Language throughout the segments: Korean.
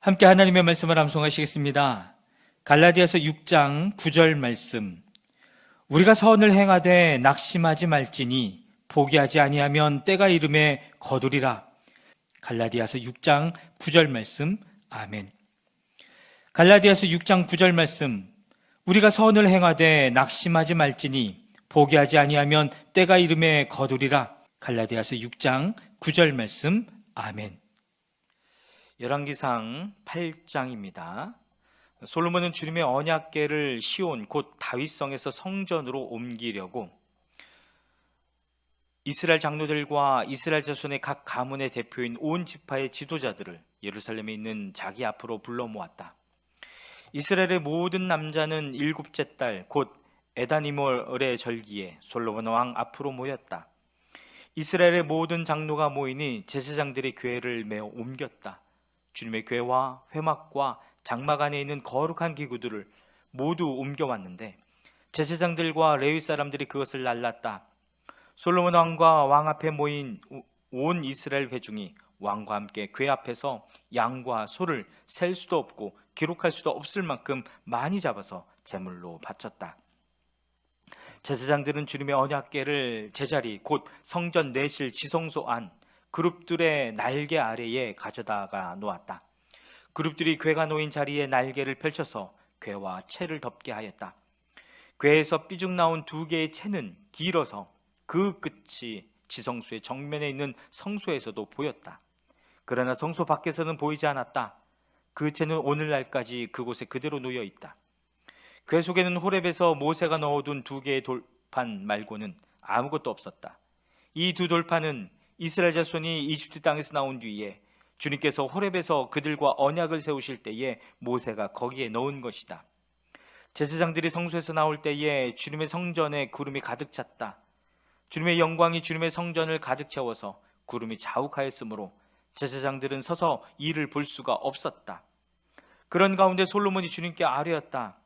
함께 하나님의 말씀을 암송하시겠습니다. 갈라디아서 6장 9절 말씀. 우리가 선을 행하되 낙심하지 말지니 포기하지 아니하면 때가 이름에 거두리라. 갈라디아서 6장 9절 말씀. 아멘. 갈라디아서 6장 9절 말씀. 우리가 선을 행하되 낙심하지 말지니 포기하지 아니하면 때가 이름에 거두리라. 갈라디아서 6장 9절 말씀. 아멘. 열왕기상 8장입니다. 솔로몬은 주님의 언약궤를 시온 곧 다윗성에서 성전으로 옮기려고 이스라엘 장로들과 이스라엘 자손의 각 가문의 대표인 온 지파의 지도자들을 예루살렘에 있는 자기 앞으로 불러 모았다. 이스라엘의 모든 남자는 일곱째 달 곧 에다니몰의 절기에 솔로몬 왕 앞으로 모였다. 이스라엘의 모든 장로가 모이니 제사장들의 궤를 메어 옮겼다. 주님의 궤와 회막과 장막 안에 있는 거룩한 기구들을 모두 옮겨왔는데 제사장들과 레위 사람들이 그것을 날랐다. 솔로몬 왕과 왕 앞에 모인 온 이스라엘 회중이 왕과 함께 궤 앞에서 양과 소를 셀 수도 없고 기록할 수도 없을 만큼 많이 잡아서 제물로 바쳤다. 제사장들은 주님의 언약궤를 제자리 곧 성전 내실 지성소 안 그룹들의 날개 아래에 가져다가 놓았다. 그룹들이 궤가 놓인 자리에 날개를 펼쳐서 궤와 채를 덮게 하였다. 궤에서 삐죽 나온 두 개의 채는 길어서 그 끝이 지성소의 정면에 있는 성소에서도 보였다. 그러나 성소 밖에서는 보이지 않았다. 그 채는 오늘날까지 그곳에 그대로 놓여 있다. 궤 속에는 호렙에서 모세가 넣어둔 두 개의 돌판 말고는 아무것도 없었다. 이 두 돌판은 이스라엘 자손이 이집트 땅에서 나온 뒤에 주님께서 호렙에서 그들과 언약을 세우실 때에 모세가 거기에 넣은 것이다. 제사장들이 성소에서 나올 때에 주님의 성전에 구름이 가득 찼다. 주님의 영광이 주님의 성전을 가득 채워서 구름이 자욱하였으므로 제사장들은 서서 이를 볼 수가 없었다. 그런 가운데 솔로몬이 주님께 아뢰었다.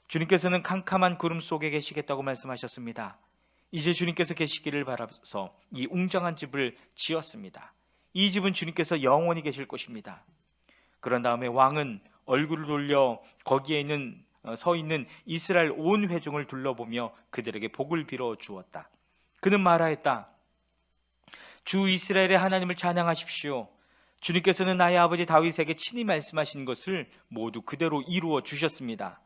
주님께서는 캄캄한 구름 속에 계시겠다고 말씀하셨습니다. 이제 주님께서 계시기를 바라서 이 웅장한 집을 지었습니다. 이 집은 주님께서 영원히 계실 곳입니다. 그런 다음에 왕은 얼굴을 돌려 거기에 서 있는 이스라엘 온 회중을 둘러보며 그들에게 복을 빌어 주었다. 그는 말하였다. 주 이스라엘의 하나님을 찬양하십시오. 주님께서는 나의 아버지 다윗에게 친히 말씀하신 것을 모두 그대로 이루어 주셨습니다.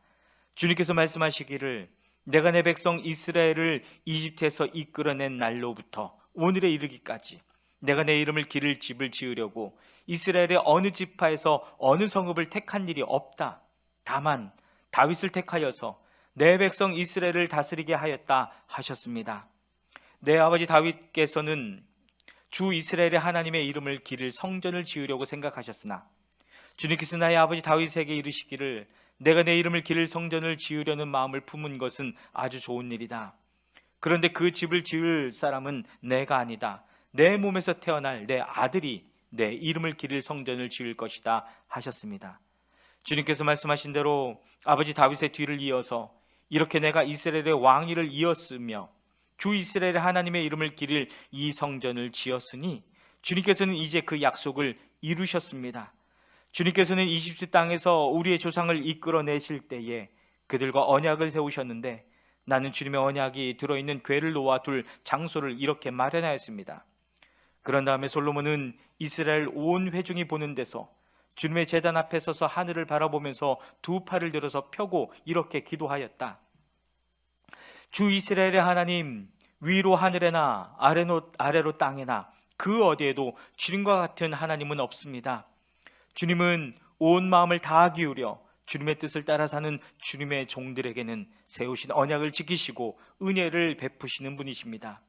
주님께서 말씀하시기를 내가 내 백성 이스라엘을 이집트에서 이끌어낸 날로부터 오늘에 이르기까지 내가 내 이름을 기를 집을 지으려고 이스라엘의 어느 지파에서 어느 성읍을 택한 일이 없다. 다만 다윗을 택하여서 내 백성 이스라엘을 다스리게 하였다 하셨습니다. 내 아버지 다윗께서는 주 이스라엘의 하나님의 이름을 기를 성전을 지으려고 생각하셨으나 주님께서 나의 아버지 다윗에게 이르시기를 내가 내 이름을 기를 성전을 지으려는 마음을 품은 것은 아주 좋은 일이다. 그런데 그 집을 지을 사람은 내가 아니다. 내 몸에서 태어날 내 아들이 내 이름을 기릴 성전을 지을 것이다 하셨습니다. 주님께서 말씀하신 대로 아버지 다윗의 뒤를 이어서 이렇게 내가 이스라엘의 왕위를 이었으며 주 이스라엘의 하나님의 이름을 기릴 이 성전을 지었으니 주님께서는 이제 그 약속을 이루셨습니다. 주님께서는 이집트 땅에서 우리의 조상을 이끌어내실 때에 그들과 언약을 세우셨는데 나는 주님의 언약이 들어있는 궤를 놓아둘 장소를 이렇게 마련하였습니다. 그런 다음에 솔로몬은 이스라엘 온 회중이 보는 데서 주님의 제단 앞에 서서 하늘을 바라보면서 두 팔을 들어서 펴고 이렇게 기도하였다. 주 이스라엘의 하나님, 위로 하늘에나 아래로 땅에나 그 어디에도 주님과 같은 하나님은 없습니다. 주님은 온 마음을 다 기울여 주님의 뜻을 따라 사는 주님의 종들에게는 세우신 언약을 지키시고 은혜를 베푸시는 분이십니다.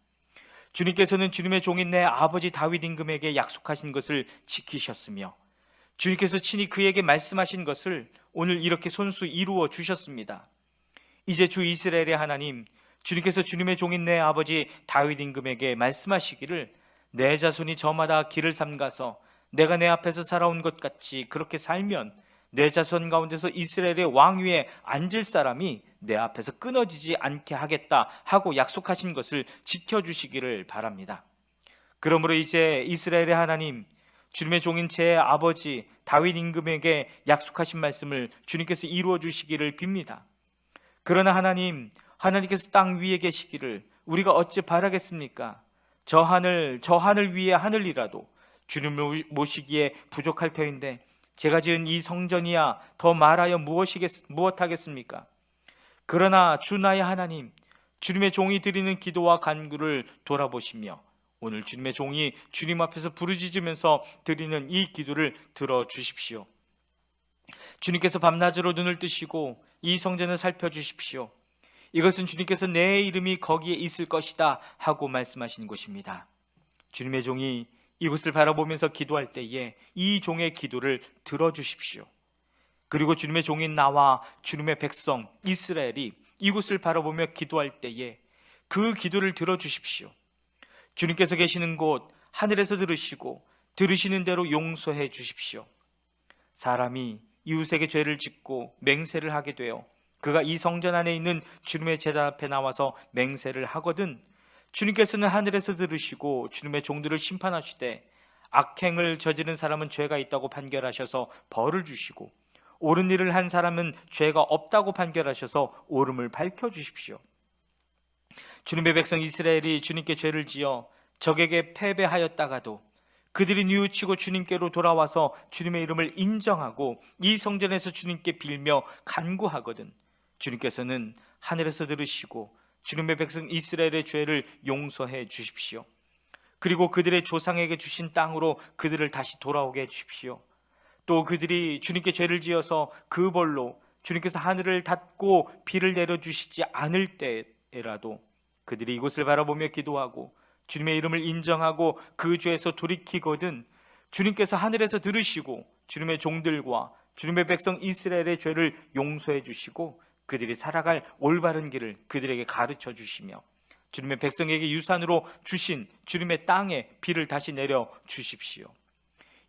주님께서는 주님의 종인 내 아버지 다윗 임금에게 약속하신 것을 지키셨으며 주님께서 친히 그에게 말씀하신 것을 오늘 이렇게 손수 이루어 주셨습니다. 이제 주 이스라엘의 하나님, 주님께서 주님의 종인 내 아버지 다윗 임금에게 말씀하시기를 내 자손이 저마다 길을 삼가서 내가 내 앞에서 살아온 것 같이 그렇게 살면 내 자손 가운데서 이스라엘의 왕위에 앉을 사람이 내 앞에서 끊어지지 않게 하겠다 하고 약속하신 것을 지켜주시기를 바랍니다. 그러므로 이제 이스라엘의 하나님, 주님의 종인 제 아버지 다윗 임금에게 약속하신 말씀을 주님께서 이루어 주시기를 빕니다. 그러나 하나님께서 땅 위에 계시기를 우리가 어찌 바라겠습니까? 저 하늘 위에 하늘이라도 주님을 모시기에 부족할 터인데 제가 지은 이 성전이야 더 말하여 무엇하겠습니까? 그러나 주 나의 하나님, 주님의 종이 드리는 기도와 간구를 돌아보시며 오늘 주님의 종이 주님 앞에서 부르짖으면서 드리는 이 기도를 들어주십시오. 주님께서 밤낮으로 눈을 뜨시고 이 성전을 살펴주십시오. 이것은 주님께서 내 이름이 거기에 있을 것이다 하고 말씀하신 곳입니다. 주님의 종이 이곳을 바라보면서 기도할 때에 이 종의 기도를 들어주십시오. 그리고 주님의 종인 나와 주님의 백성 이스라엘이 이곳을 바라보며 기도할 때에 그 기도를 들어주십시오. 주님께서 계시는 곳 하늘에서 들으시고 들으시는 대로 용서해 주십시오. 사람이 이웃에게 죄를 짓고 맹세를 하게 되어 그가 이 성전 안에 있는 주님의 제단 앞에 나와서 맹세를 하거든 주님께서는 하늘에서 들으시고 주님의 종들을 심판하시되 악행을 저지른 사람은 죄가 있다고 판결하셔서 벌을 주시고 옳은 일을 한 사람은 죄가 없다고 판결하셔서 옳음을 밝혀주십시오. 주님의 백성 이스라엘이 주님께 죄를 지어 적에게 패배하였다가도 그들이 뉘우치고 주님께로 돌아와서 주님의 이름을 인정하고 이 성전에서 주님께 빌며 간구하거든 주님께서는 하늘에서 들으시고 주님의 백성 이스라엘의 죄를 용서해 주십시오. 그리고 그들의 조상에게 주신 땅으로 그들을 다시 돌아오게 해 주십시오. 또 그들이 주님께 죄를 지어서 그 벌로 주님께서 하늘을 닫고 비를 내려주시지 않을 때라도 그들이 이곳을 바라보며 기도하고 주님의 이름을 인정하고 그 죄에서 돌이키거든 주님께서 하늘에서 들으시고 주님의 종들과 주님의 백성 이스라엘의 죄를 용서해 주시고 그들이 살아갈 올바른 길을 그들에게 가르쳐 주시며 주님의 백성에게 유산으로 주신 주님의 땅에 비를 다시 내려 주십시오.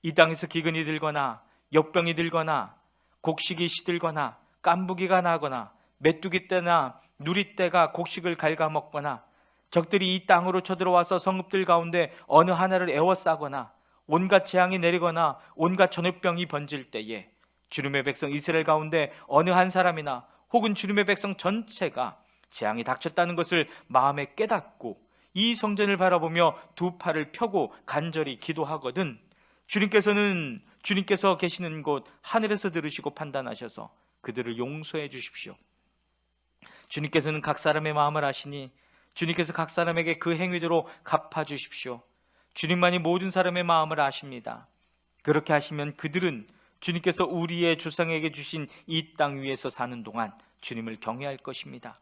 이 땅에서 기근이 들거나 역병이 들거나 곡식이 시들거나 깐부기가 나거나 메뚜기 때나 누리 때가 곡식을 갉아먹거나 적들이 이 땅으로 쳐들어와서 성읍들 가운데 어느 하나를 에워싸거나 온갖 재앙이 내리거나 온갖 전염병이 번질 때에 주님의 백성 이스라엘 가운데 어느 한 사람이나 혹은 주님의 백성 전체가 재앙이 닥쳤다는 것을 마음에 깨닫고 이 성전을 바라보며 두 팔을 펴고 간절히 기도하거든 주님께서 계시는 곳 하늘에서 들으시고 판단하셔서 그들을 용서해 주십시오. 주님께서는 각 사람의 마음을 아시니 주님께서 각 사람에게 그 행위대로 갚아주십시오. 주님만이 모든 사람의 마음을 아십니다. 그렇게 하시면 그들은 주님께서 우리의 조상에게 주신 이 땅 위에서 사는 동안 주님을 경외할 것입니다.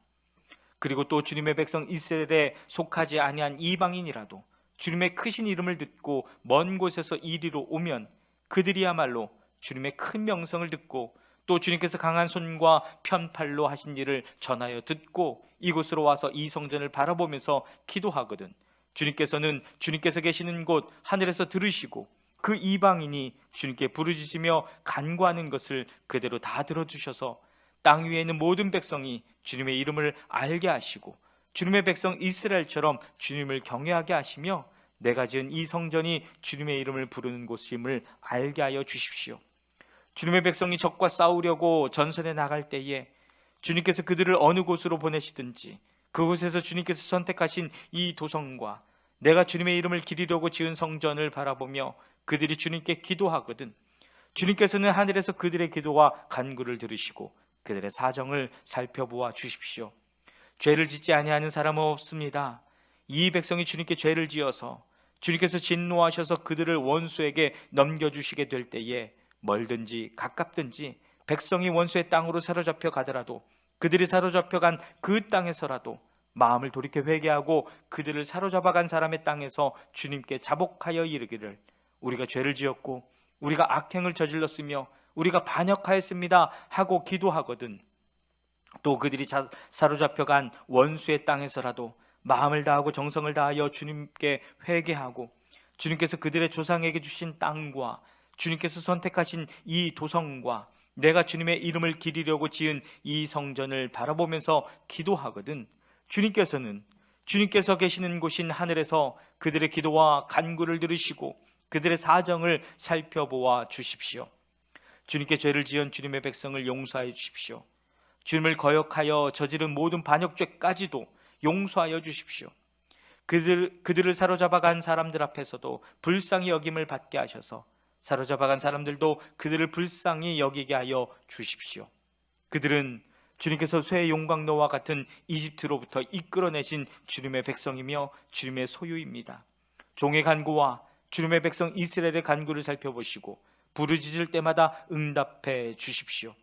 그리고 또 주님의 백성 이스라엘에 속하지 아니한 이방인이라도 주님의 크신 이름을 듣고 먼 곳에서 이리로 오면 그들이야말로 주님의 큰 명성을 듣고 또 주님께서 강한 손과 편팔로 하신 일을 전하여 듣고 이곳으로 와서 이 성전을 바라보면서 기도하거든 주님께서 계시는 곳 하늘에서 들으시고 그 이방인이 주님께 부르짖으며 간구하는 것을 그대로 다 들어주셔서 땅 위에 있는 모든 백성이 주님의 이름을 알게 하시고 주님의 백성 이스라엘처럼 주님을 경외하게 하시며 내가 지은 이 성전이 주님의 이름을 부르는 곳임을 알게 하여 주십시오. 주님의 백성이 적과 싸우려고 전선에 나갈 때에 주님께서 그들을 어느 곳으로 보내시든지 그곳에서 주님께서 선택하신 이 도성과 내가 주님의 이름을 기리려고 지은 성전을 바라보며 그들이 주님께 기도하거든 주님께서는 하늘에서 그들의 기도와 간구를 들으시고 그들의 사정을 살펴보아 주십시오. 죄를 짓지 아니하는 사람은 없습니다. 이 백성이 주님께 죄를 지어서 주님께서 진노하셔서 그들을 원수에게 넘겨주시게 될 때에 멀든지 가깝든지 백성이 원수의 땅으로 사로잡혀 가더라도 그들이 사로잡혀간 그 땅에서라도 마음을 돌이켜 회개하고 그들을 사로잡아간 사람의 땅에서 주님께 자복하여 이르기를 우리가 죄를 지었고 우리가 악행을 저질렀으며 우리가 반역하였습니다 하고 기도하거든 또 그들이 사로잡혀간 원수의 땅에서라도 마음을 다하고 정성을 다하여 주님께 회개하고 주님께서 그들의 조상에게 주신 땅과 주님께서 선택하신 이 도성과 내가 주님의 이름을 기리려고 지은 이 성전을 바라보면서 기도하거든 주님께서 계시는 곳인 하늘에서 그들의 기도와 간구를 들으시고 그들의 사정을 살펴보아 주십시오. 주님께 죄를 지은 주님의 백성을 용서하여 주십시오. 주님을 거역하여 저지른 모든 반역죄까지도 용서하여 주십시오. 그들을 사로잡아간 사람들 앞에서도 불쌍히 여김을 받게 하셔서 사로잡아간 사람들도 그들을 불쌍히 여기게 하여 주십시오. 그들은 주님께서 쇠의 용광로와 같은 이집트로부터 이끌어내신 주님의 백성이며 주님의 소유입니다. 종의 간구와 주님의 백성 이스라엘의 간구를 살펴보시고 부르짖을 때마다 응답해 주십시오.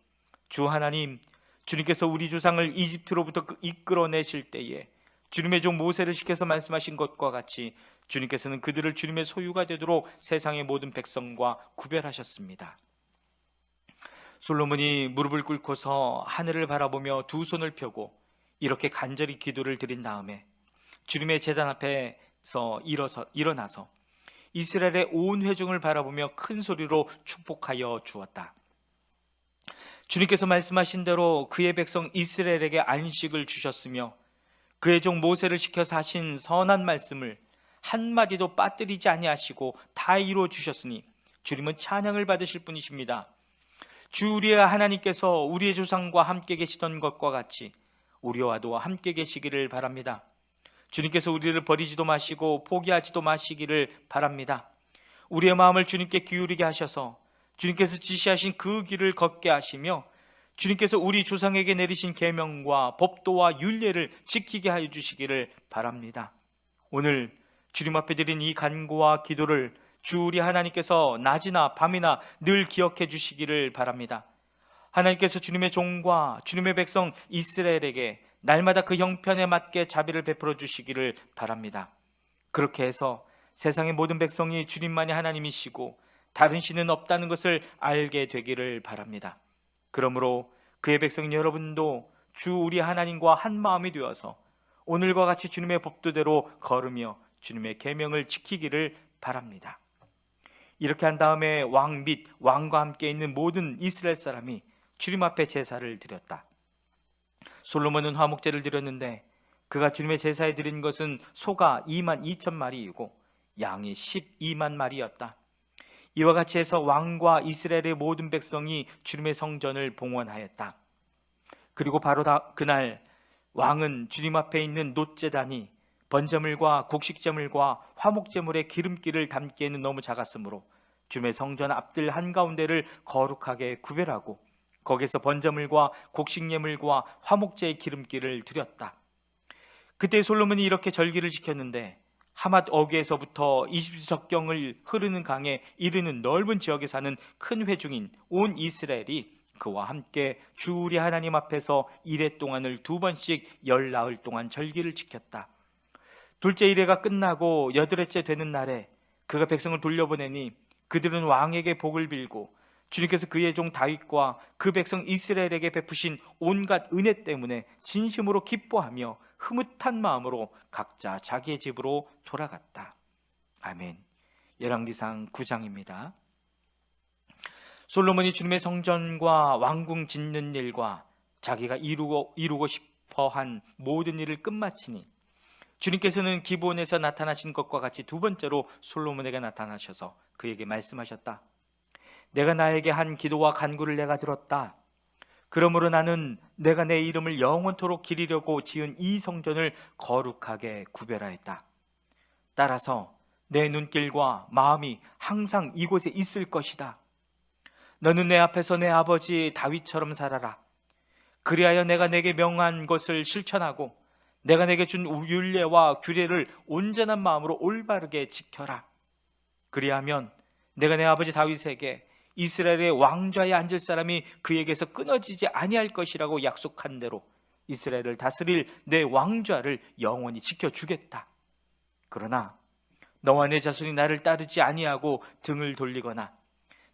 주 하나님, 주님께서 우리 조상을 이집트로부터 이끌어내실 때에 주님의 종 모세를 시켜서 말씀하신 것과 같이 주님께서는 그들을 주님의 소유가 되도록 세상의 모든 백성과 구별하셨습니다. 솔로몬이 무릎을 꿇고서 하늘을 바라보며 두 손을 펴고 이렇게 간절히 기도를 드린 다음에 주님의 제단 앞에서 일어나서 이스라엘의 온 회중을 바라보며 큰 소리로 축복하여 주었다. 주님께서 말씀하신 대로 그의 백성 이스라엘에게 안식을 주셨으며 그의 종 모세를 시켜서 하신 선한 말씀을 한마디도 빠뜨리지 아니하시고 다 이루어 주셨으니 주님은 찬양을 받으실 분이십니다. 주 우리의 하나님께서 우리의 조상과 함께 계시던 것과 같이 우리와도 함께 계시기를 바랍니다. 주님께서 우리를 버리지도 마시고 포기하지도 마시기를 바랍니다. 우리의 마음을 주님께 기울이게 하셔서 주님께서 지시하신 그 길을 걷게 하시며 주님께서 우리 조상에게 내리신 계명과 법도와 율례를 지키게 하여 주시기를 바랍니다. 오늘 주님 앞에 드린 이 간구와 기도를 주 우리 하나님께서 낮이나 밤이나 늘 기억해 주시기를 바랍니다. 하나님께서 주님의 종과 주님의 백성 이스라엘에게 날마다 그 형편에 맞게 자비를 베풀어 주시기를 바랍니다. 그렇게 해서 세상의 모든 백성이 주님만이 하나님이시고 다른 신은 없다는 것을 알게 되기를 바랍니다. 그러므로 그의 백성 여러분도 주 우리 하나님과 한 마음이 되어서 오늘과 같이 주님의 법도대로 걸으며 주님의 계명을 지키기를 바랍니다. 이렇게 한 다음에 왕 및 왕과 함께 있는 모든 이스라엘 사람이 주님 앞에 제사를 드렸다. 솔로몬은 화목제를 드렸는데 그가 주님의 제사에 드린 것은 소가 2만 2천 마리이고 양이 12만 마리였다. 이와 같이 해서 왕과 이스라엘의 모든 백성이 주님의 성전을 봉헌하였다. 그리고 바로 그날 왕은 주님 앞에 있는 놋제단이 번제물과 곡식제물과 화목제물의 기름기를 담기에는 너무 작았으므로 주님의 성전 앞들 한가운데를 거룩하게 구별하고 거기서 번제물과 곡식예물과 화목제의 기름기를 드렸다. 그때 솔로몬이 이렇게 절기를 지켰는데 하맛 어귀에서부터 이집트 적경을 흐르는 강에 이르는 넓은 지역에 사는 큰 회중인 온 이스라엘이 그와 함께 주 우리 하나님 앞에서 이레 동안을 2번씩 열 나흘 동안 절기를 지켰다. 둘째 이레가 끝나고 여덟째 되는 날에 그가 백성을 돌려보내니 그들은 왕에게 복을 빌고 주님께서 그의 종 다윗과 그 백성 이스라엘에게 베푸신 온갖 은혜 때문에 진심으로 기뻐하며 흐뭇한 마음으로 각자 자기의 집으로 돌아갔다. 아멘. 열왕기상 9장입니다. 솔로몬이 주님의 성전과 왕궁 짓는 일과 자기가 이루고 싶어한 모든 일을 끝마치니 주님께서는 기브온에서 나타나신 것과 같이 두 번째로 솔로몬에게 나타나셔서 그에게 말씀하셨다. 내가 나에게 한 기도와 간구를 내가 들었다. 그러므로 나는 내가 내 이름을 영원토록 기리려고 지은 이 성전을 거룩하게 구별하였다. 따라서 내 눈길과 마음이 항상 이곳에 있을 것이다. 너는 내 앞에서 내 아버지 다윗처럼 살아라. 그리하여 내가 내게 명한 것을 실천하고 내가 내게 준 율례와 규례를 온전한 마음으로 올바르게 지켜라. 그리하면 내가 내 아버지 다윗에게 이스라엘의 왕좌에 앉을 사람이 그에게서 끊어지지 아니할 것이라고 약속한 대로 이스라엘을 다스릴 내 왕좌를 영원히 지켜주겠다. 그러나 너와 내 자손이 나를 따르지 아니하고 등을 돌리거나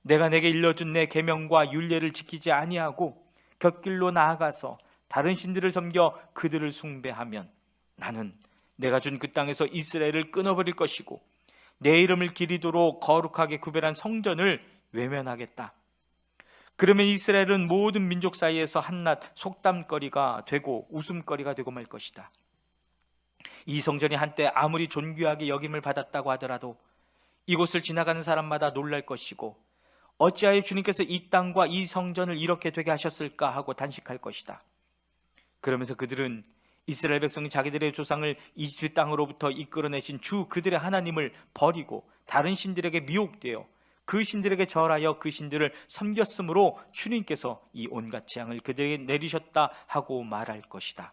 내가 내게 일러준 내 계명과 율례를 지키지 아니하고 곁길로 나아가서 다른 신들을 섬겨 그들을 숭배하면 나는 내가 준 그 땅에서 이스라엘을 끊어버릴 것이고 내 이름을 기리도록 거룩하게 구별한 성전을 외면하겠다. 그러면 이스라엘은 모든 민족 사이에서 한낱 속담거리가 되고 웃음거리가 되고 말 것이다. 이 성전이 한때 아무리 존귀하게 여김을 받았다고 하더라도 이곳을 지나가는 사람마다 놀랄 것이고 어찌하여 주님께서 이 땅과 이 성전을 이렇게 되게 하셨을까 하고 단식할 것이다. 그러면서 그들은 이스라엘 백성이 자기들의 조상을 이집트 땅으로부터 이끌어내신 주 그들의 하나님을 버리고 다른 신들에게 미혹되어 그 신들에게 절하여 그 신들을 섬겼으므로 주님께서 이 온갖 재앙을 그들에게 내리셨다 하고 말할 것이다.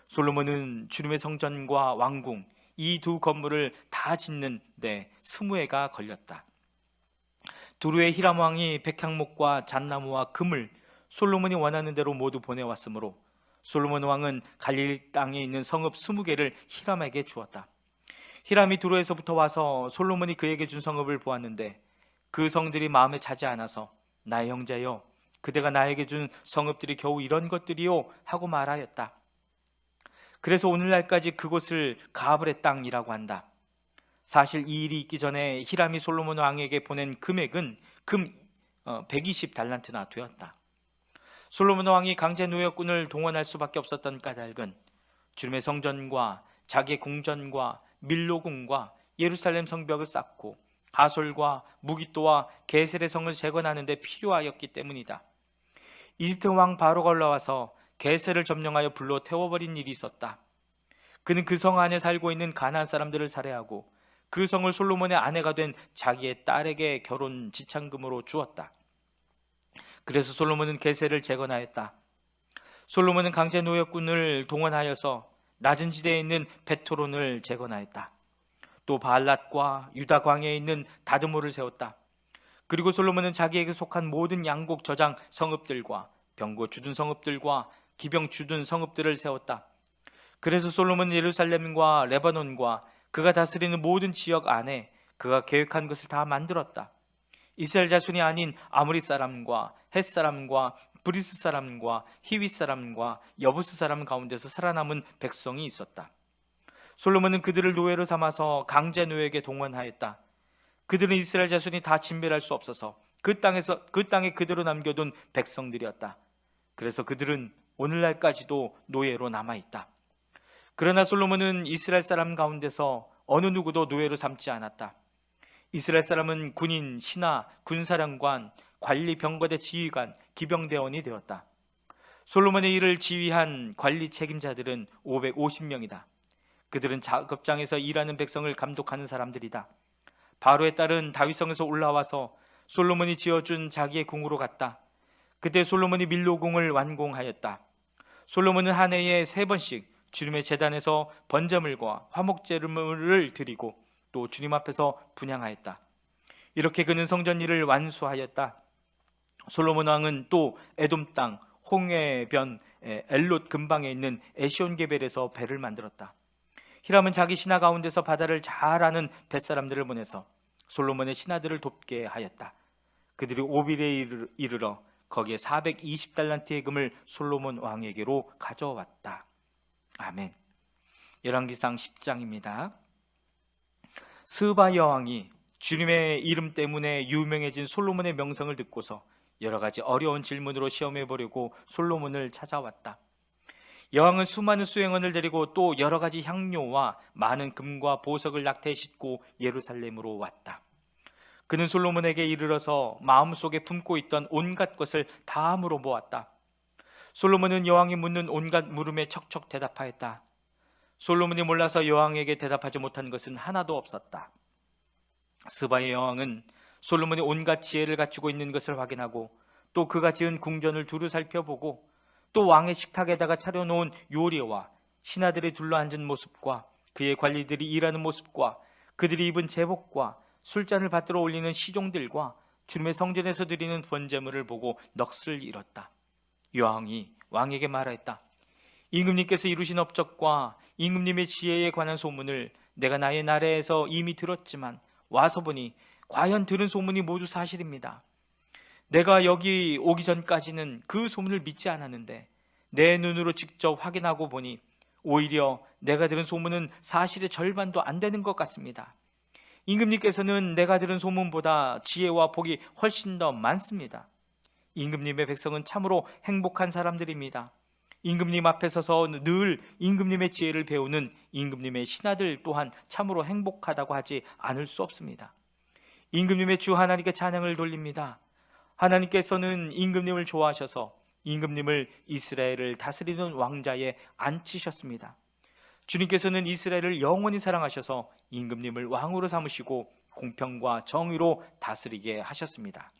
솔로몬은 주님의 성전과 왕궁 이 두 건물을 다 짓는 데 20해가 걸렸다. 두루의 히람 왕이 백향목과 잣나무와 금을 솔로몬이 원하는 대로 모두 보내왔으므로 솔로몬 왕은 갈릴리 땅에 있는 성읍 20개를 히람에게 주었다. 히람이 두루에서부터 와서 솔로몬이 그에게 준 성읍을 보았는데 그 성들이 마음에 차지 않아서 나의 형제여 그대가 나에게 준 성읍들이 겨우 이런 것들이요 하고 말하였다. 그래서 오늘날까지 그곳을 가브의 땅이라고 한다. 사실 이 일이 있기 전에 히람이 솔로몬 왕에게 보낸 금액은 금 120달란트나 되었다. 솔로몬 왕이 강제 노역군을 동원할 수밖에 없었던 까닭은 주님의 성전과 자기의 궁전과 밀로궁과 예루살렘 성벽을 쌓고 하솔과 무기또와 게셀의 성을 재건하는 데 필요하였기 때문이다. 이집트 왕 바로가 올라와서 게셀을 점령하여 불로 태워버린 일이 있었다. 그는 그 성 안에 살고 있는 가나안 사람들을 살해하고 그 성을 솔로몬의 아내가 된 자기의 딸에게 결혼 지참금으로 주었다. 그래서 솔로몬은 게셀을 재건하였다. 솔로몬은 강제 노역군을 동원하여서 낮은 지대에 있는 베토론을 재건하였다. 또 바알랏과 유다 광야에 있는 다드모를 세웠다. 그리고 솔로몬은 자기에게 속한 모든 양곡 저장 성읍들과 병고 주둔 성읍들과 기병 주둔 성읍들을 세웠다. 그래서 솔로몬은 예루살렘과 레바논과 그가 다스리는 모든 지역 안에 그가 계획한 것을 다 만들었다. 이스라엘 자손이 아닌 아모리 사람과 헷 사람과 브리스 사람과 히윗 사람과 여부스 사람 가운데서 살아남은 백성이 있었다. 솔로몬은 그들을 노예로 삼아서 강제 노예에게 동원하였다. 그들은 이스라엘 자손이 다 진멸할 수 없어서 그 땅에 그대로 남겨둔 백성들이었다. 그래서 그들은 오늘날까지도 노예로 남아있다. 그러나 솔로몬은 이스라엘 사람 가운데서 어느 누구도 노예로 삼지 않았다. 이스라엘 사람은 군인, 신하, 군사령관, 관리 병거대 지휘관, 기병대원이 되었다. 솔로몬의 일을 지휘한 관리 책임자들은 550명이다. 그들은 작업장에서 일하는 백성을 감독하는 사람들이다. 바로의 딸은 다윗성에서 올라와서 솔로몬이 지어준 자기의 궁으로 갔다. 그때 솔로몬이 밀로궁을 완공하였다. 솔로몬은 한 해에 3번씩 주님의 제단에서 번제물과 화목제물을 드리고 또 주님 앞에서 분향하였다. 이렇게 그는 성전 일을 완수하였다. 솔로몬 왕은 또 에돔 땅 홍해변 엘롯 근방에 있는 에시온게벨에서 배를 만들었다. 히람은 자기 신하 가운데서 바다를 잘 아는 뱃사람들을 보내서 솔로몬의 신하들을 돕게 하였다. 그들이 오빌에 이르러 거기에 420달란트의 금을 솔로몬 왕에게로 가져왔다. 아멘. 열왕기상 10장입니다. 스바 여왕이 주님의 이름 때문에 유명해진 솔로몬의 명성을 듣고서 여러 가지 어려운 질문으로 시험해 보려고 솔로몬을 찾아왔다. 여왕은 수많은 수행원을 데리고 또 여러 가지 향료와 많은 금과 보석을 낙태에 싣고 예루살렘으로 왔다. 그는 솔로몬에게 이르러서 마음속에 품고 있던 온갖 것을 다 물어보았다. 솔로몬은 여왕이 묻는 온갖 물음에 척척 대답하였다. 솔로몬이 몰라서 여왕에게 대답하지 못한 것은 하나도 없었다. 스바의 여왕은 솔로몬이 온갖 지혜를 갖추고 있는 것을 확인하고 또 그가 지은 궁전을 두루 살펴보고 또 왕의 식탁에다가 차려놓은 요리와 신하들이 둘러앉은 모습과 그의 관리들이 일하는 모습과 그들이 입은 제복과 술잔을 받들어 올리는 시종들과 주님의 성전에서 드리는 번제물을 보고 넋을 잃었다. 여왕이 왕에게 말하였다. 임금님께서 이루신 업적과 임금님의 지혜에 관한 소문을 내가 나의 나라에서 이미 들었지만 와서 보니 과연 들은 소문이 모두 사실입니다. 내가 여기 오기 전까지는 그 소문을 믿지 않았는데 내 눈으로 직접 확인하고 보니 오히려 내가 들은 소문은 사실의 절반도 안 되는 것 같습니다. 임금님께서는 내가 들은 소문보다 지혜와 복이 훨씬 더 많습니다. 임금님의 백성은 참으로 행복한 사람들입니다. 임금님 앞에 서서 늘 임금님의 지혜를 배우는 임금님의 신하들 또한 참으로 행복하다고 하지 않을 수 없습니다. 임금님의 주 하나님께 찬양을 돌립니다. 하나님께서는 임금님을 좋아하셔서 임금님을 이스라엘을 다스리는 왕자에 앉히셨습니다. 주님께서는 이스라엘을 영원히 사랑하셔서 임금님을 왕으로 삼으시고 공평과 정의로 다스리게 하셨습니다.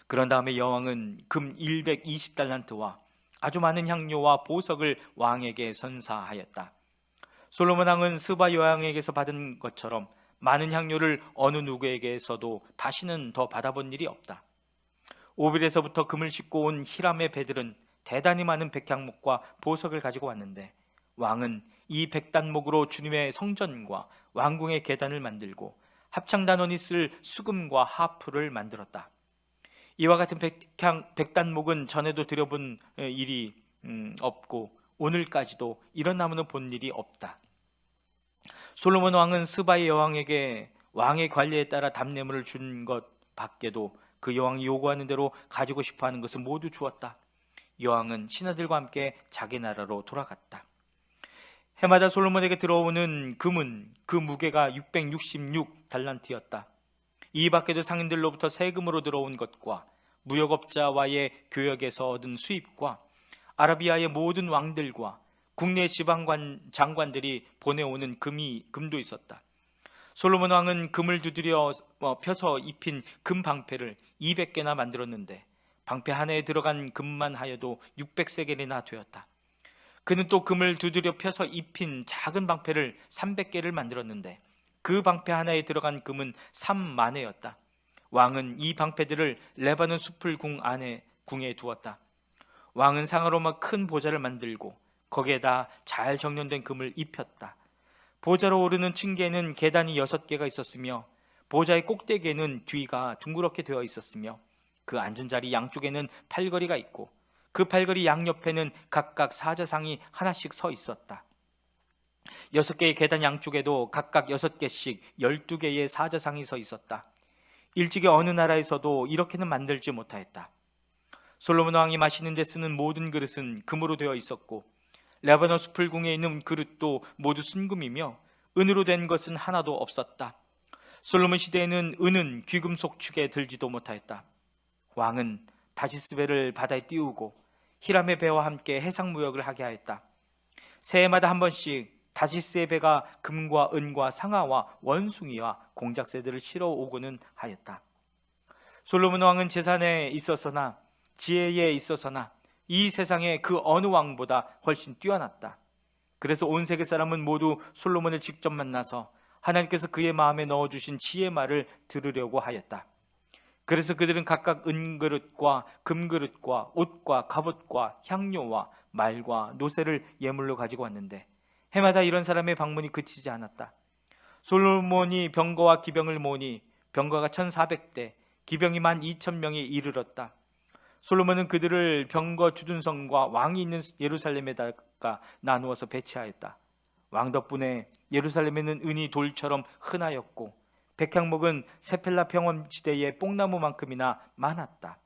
그런 다음에 여왕은 금 120달란트와 아주 많은 향료와 보석을 왕에게 선사하였다. 솔로몬 왕은 스바 여왕에게서 받은 것처럼 많은 향료를 어느 누구에게서도 다시는 더 받아본 일이 없다. 오빌에서부터 금을 싣고 온 히람의 배들은 대단히 많은 백향목과 보석을 가지고 왔는데 왕은 이 백단목으로 주님의 성전과 왕궁의 계단을 만들고 합창단원이 쓸 수금과 하프를 만들었다. 이와 같은 백단목은 전에도 들여본 일이 없고 오늘까지도 이런 나무는 본 일이 없다. 솔로몬 왕은 스바의 여왕에게 왕의 관리에 따라 답례물을 준 것 밖에도 그 여왕이 요구하는 대로 가지고 싶어하는 것을 모두 주었다. 여왕은 신하들과 함께 자기 나라로 돌아갔다. 해마다 솔로몬에게 들어오는 금은 그 무게가 666달란트였다. 이 밖에도 상인들로부터 세금으로 들어온 것과 무역업자와의 교역에서 얻은 수입과 아라비아의 모든 왕들과 국내 지방 장관들이 보내오는 금도 있었다. 솔로몬 왕은 금을 두드려 펴서 입힌 금 방패를 200개나 만들었는데 방패 하나에 들어간 금만 하여도 600세겔이나 되었다. 그는 또 금을 두드려 펴서 입힌 작은 방패를 300개를 만들었는데 그 방패 하나에 들어간 금은 3만회였다. 왕은 이 방패들을 레바논 숲을 궁에 두었다. 왕은 상아로마 큰 보좌를 만들고 거기에다 잘 정련된 금을 입혔다. 보좌로 오르는 층계에는 계단이 6개가 있었으며 보좌의 꼭대기에는 뒤가 둥그렇게 되어 있었으며 그 앉은 자리 양쪽에는 팔걸이가 있고 그 팔걸이 양옆에는 각각 사자상이 하나씩 서 있었다. 6개의 계단 양쪽에도 각각 6개씩 12개의 사자상이 서 있었다. 일찍이 어느 나라에서도 이렇게는 만들지 못하였다. 솔로몬 왕이 마시는 데 쓰는 모든 그릇은 금으로 되어 있었고 레바논 숲을 궁에 있는 그릇도 모두 순금이며 은으로 된 것은 하나도 없었다. 솔로몬 시대에는 은은 귀금속 축에 들지도 못하였다. 왕은 다시스배를 바다에 띄우고 히람의 배와 함께 해상 무역을 하게 하였다. 새해마다 한 번씩 다시스의 배가 금과 은과 상아와 원숭이와 공작새들을 실어 오고는 하였다. 솔로몬 왕은 재산에 있어서나 지혜에 있어서나 이 세상의 그 어느 왕보다 훨씬 뛰어났다. 그래서 온 세계 사람은 모두 솔로몬을 직접 만나서 하나님께서 그의 마음에 넣어주신 지혜의 말을 들으려고 하였다. 그래서 그들은 각각 은그릇과 금그릇과 옷과 갑옷과 향료와 말과 노새를 예물로 가지고 왔는데 해마다 이런 사람의 방문이 그치지 않았다. 솔로몬이 병거와 기병을 모으니 병거가 1400대, 기병이 12,000명에 이르렀다. 솔로몬은 그들을 병거 주둔성과 왕이 있는 예루살렘에다가 나누어서 배치하였다. 왕 덕분에 예루살렘에는 은이 돌처럼 흔하였고 백향목은 세펠라 평원 시대의 뽕나무만큼이나 많았다.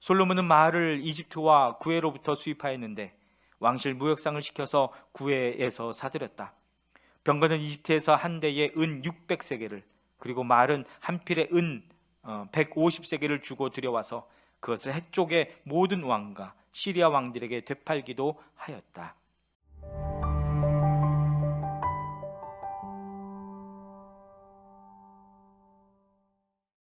솔로몬은 말을 이집트와 구에로부터 수입하였는데 왕실 무역상을 시켜서 구에에서 사들였다. 병거는 이집트에서 한 대에 은 600세겔을 그리고 말은 한 필에 은 150세겔을 주고 들여와서 그것을 해쪽의 모든 왕과 시리아 왕들에게 되팔기도 하였다.